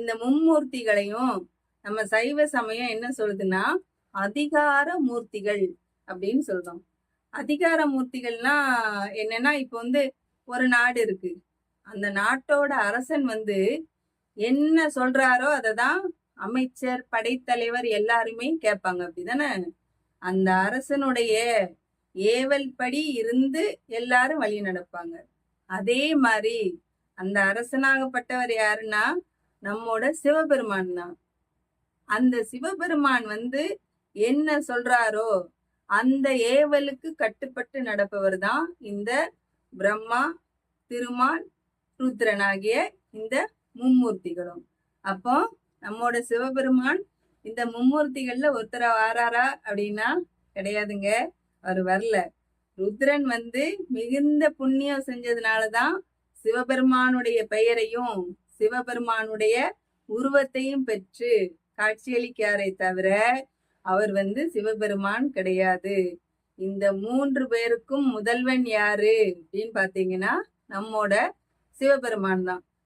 இந்த மும்மூர்த்திகளையும் நம்ம சைவ சமயம் என்ன சொல்லுதுன்னா அதிகார மூர்த்திகள் அப்படின்னு சொல்றோம். அதிகார மூர்த்திகள்னா என்னன்னா, இப்ப ஒரு நாடு இருக்கு. அந்த நாட்டோட அரசன் என்ன சொல்றாரோ அததான் அமைச்சர், படைத்தலைவர் எல்லாருமே கேட்பாங்க. அப்படிதானே? அந்த அரசனுடைய ஏவல் படி இருந்து எல்லாரும் வழி நடப்பாங்க. அதே மாதிரி அந்த அரசனாகப்பட்டவர் யாருன்னா நம்மோட சிவபெருமான் தான். அந்த சிவபெருமான் என்ன சொல்றாரோ அந்த ஏவலுக்கு கட்டுப்பட்டு நடப்பவர் தான் இந்த பிரம்மா, திருமால், ருத்ரனாகிய இந்த மும்மூர்த்திகளும். அப்போ நம்மோட சிவபெருமான் இந்த மும்மூர்த்திகள்ல ஒருத்தர வாராரா அப்படின்னா கிடையாதுங்க, அவர் வரல. ருத்ரன் மிகுந்த புண்ணியம் செஞ்சதுனாலதான் சிவபெருமானுடைய பெயரையும் சிவபெருமானுடைய உருவத்தையும் பெற்று காட்சியளிக்காரே தவிர அவர் சிவபெருமான் கிடையாது. இந்த 3 பேருக்கும் முதல்வன் யாரு அப்படின்னு பாத்தீங்கன்னா நம்மோட சிவபெருமான் தான்.